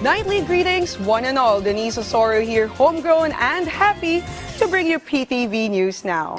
Nightly greetings, one and all. Denise Osorio here, homegrown and happy to bring you PTV News now.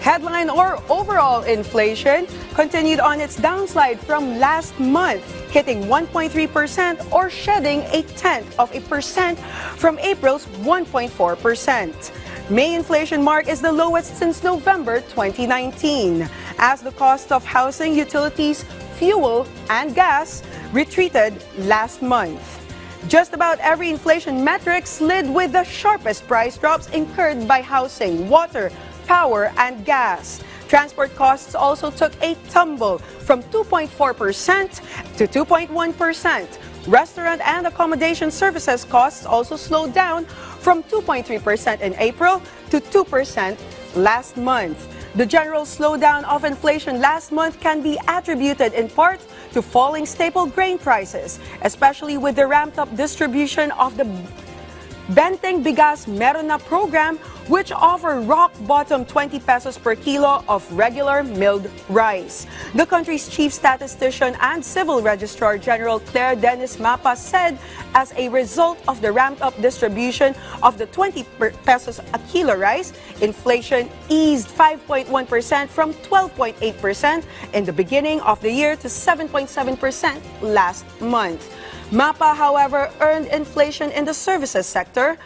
Headline or overall inflation continued on its downslide from last month, hitting 1.3% or shedding 0.1% from April's 1.4%. May inflation mark is the lowest since November 2019, as the cost of housing, utilities, fuel, and gas retreated last month. Just about every inflation metric slid, with the sharpest price drops incurred by housing, water, power, and gas. Transport costs also took a tumble from 2.4% to 2.1%. Restaurant and accommodation services costs also slowed down from 2.3% in April to 2% last month. The general slowdown of inflation last month can be attributed in part to falling staple grain prices, especially with the ramped-up distribution of the Benteng Bigas Meron Na program, which offer rock-bottom 20 pesos per kilo of regular milled rice. The country's chief statistician and civil registrar general Claire Dennis Mapa said, as a result of the ramped-up distribution of the 20 pesos a kilo rice, inflation eased 5.1% from 12.8% in the beginning of the year to 7.7% last month. Mapa, however, earned inflation in the services sector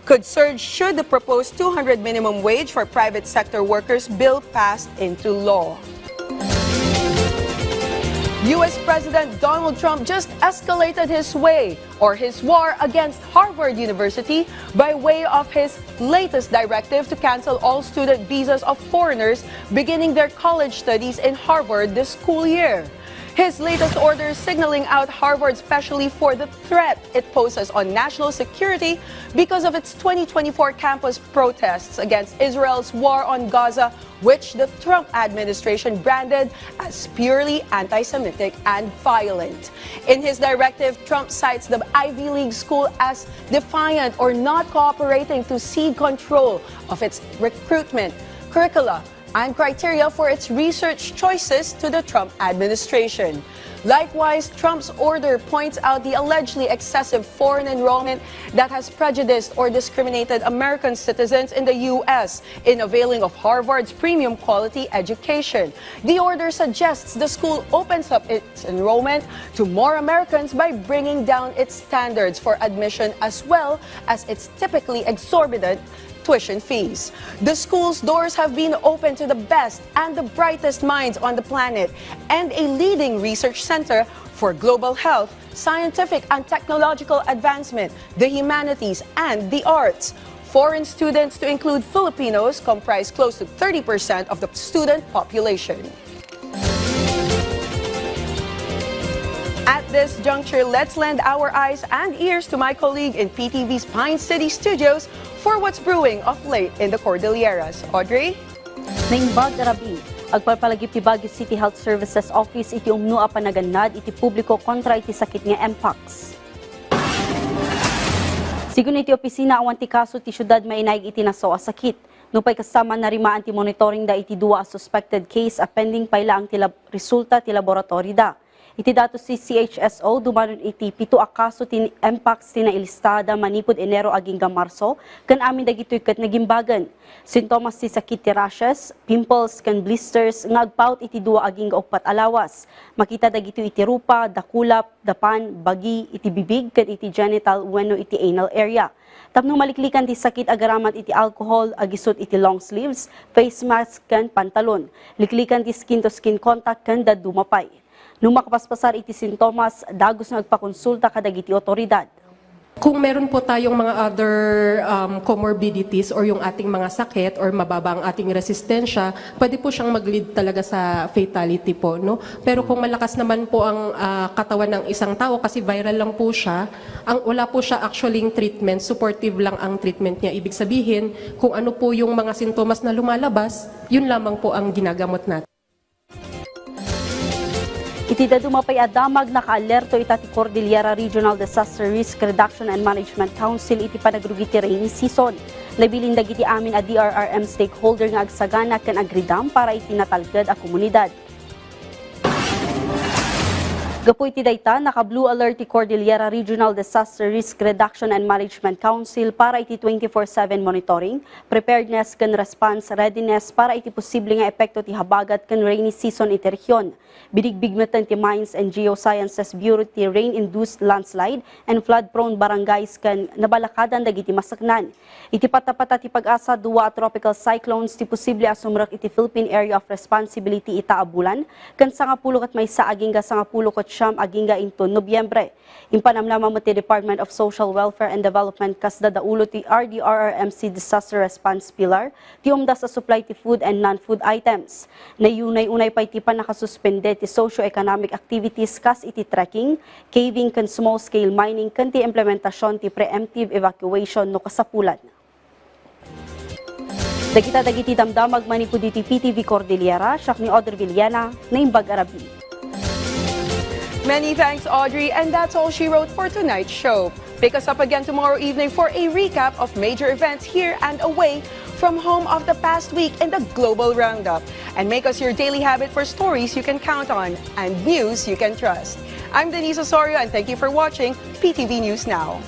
could surge should the proposed 200 minimum wage for private sector workers bill passed into law. U.S. President Donald Trump just escalated his war against Harvard University by way of his latest directive to cancel all student visas of foreigners beginning their college studies in Harvard this school year. His latest order signaling out Harvard especially for the threat it poses on national security because of its 2024 campus protests against Israel's war on Gaza, which the Trump administration branded as purely anti-Semitic and violent. In his directive, Trump cites the Ivy League school as defiant or not cooperating to cede control of its recruitment, curricula, and criteria for its research choices to the Trump administration. Likewise, Trump's order points out the allegedly excessive foreign enrollment that has prejudiced or discriminated American citizens in the U.S. in availing of Harvard's premium quality education. The order suggests the school opens up its enrollment to more Americans by bringing down its standards for admission as well as its typically exorbitant tuition fees. The school's doors have been open to the best and the brightest minds on the planet and a leading research center for global health, scientific and technological advancement, the humanities, and the arts. Foreign students, to include Filipinos, comprise close to 30% of the student population. At this juncture, let's lend our eyes and ears to my colleague in PTV's Pine City studios for what's brewing of late in the Cordilleras. Audrey? Naimbag Arabi, agpapalagip ti Baguio City Health Services Office iti umnua panaganad iti publiko kontra iti sakit nga Mpox. Sigun iti opisina awan ti kaso ti syudad mainayg iti naso a sakit. Nupay kasama na rimaan ti monitoring da iti dua a suspected case a pending payla ang resulta ti laboratory da. Iti datos si CHSO, dumanon iti 7 a kaso ti Mpox ti nailistada manipod Enero aging Marso, kan amin dagitoy ket nagimbagan. Sintomas ti sakit ti rashes, pimples, kan blisters, nga agpaut iti 2 aging 4 alawas. Makita dagitoy iti rupa, dakulap, dapan, bagi, iti bibig, ken iti genital wenno iti anal area. Tapno maliklikan ti sakit agaramat iti alcohol, agisot iti long sleeves, face mask, ken pantalon. Liklikan ti skin-to-skin contact, ken dadumapay. Nung makapaspasar iti sintomas, dagos na agpakonsulta kadag iti otoridad. Kung meron po tayong mga other comorbidities or yung ating mga sakit or mababa ang ating resistensya, pwede po siyang mag-lead talaga sa fatality po. No? Pero kung malakas naman po ang katawan ng isang tao kasi viral lang po siya, wala po siya actually treatment, supportive lang ang treatment niya. Ibig sabihin, kung ano po yung mga sintomas na lumalabas, yun lamang po ang ginagamot natin. Iti dadumapay adamag naka-alerto itati Cordillera Regional Disaster Risk Reduction and Management Council iti panagrugi ti rainy season. Nabilin dagiti amin a DRRM stakeholder nga agsagana ken agridam para iti natalged a komunidad. Gapoy ti dayta, naka-blue alert ti Cordillera Regional Disaster Risk Reduction and Management Council para iti 24/7 monitoring, preparedness kan response readiness para iti posible nga epekto ti habagat kan rainy season iti rehiyon. Binigbigmetan ti Mines and Geosciences Bureau ti rain-induced landslide and flood-prone barangays kan nabalakadan dagiti masaknan. Iti patapata ti pag-asa duwa tropical cyclones ti posible asumrak iti Philippine Area of Responsibility ita abulan kan sangapulo kat may sa agingga sangapulo kat siyam agingga into Nobyembre. Impanamnama mo ti Department of Social Welfare and Development kas dadaulo ti RDRRMC Disaster Response Pillar ti umda sa supply ti food and non-food items. Nayunay-unay pa iti pa nakasuspende ti socio-economic activities kas iti trekking, caving kan small-scale mining kan ti implementasyon ti preemptive evacuation no kasapulan. Dagiti damdamag manipud iti PTV Cordillera, siak ni Audrey Villena, na Imbag Arabi. Many thanks, Audrey, and that's all she wrote for tonight's show. Pick us up again tomorrow evening for a recap of major events here and away from home of the past week in the Global Roundup. And make us your daily habit for stories you can count on and news you can trust. I'm Denise Osorio, and thank you for watching PTV News Now.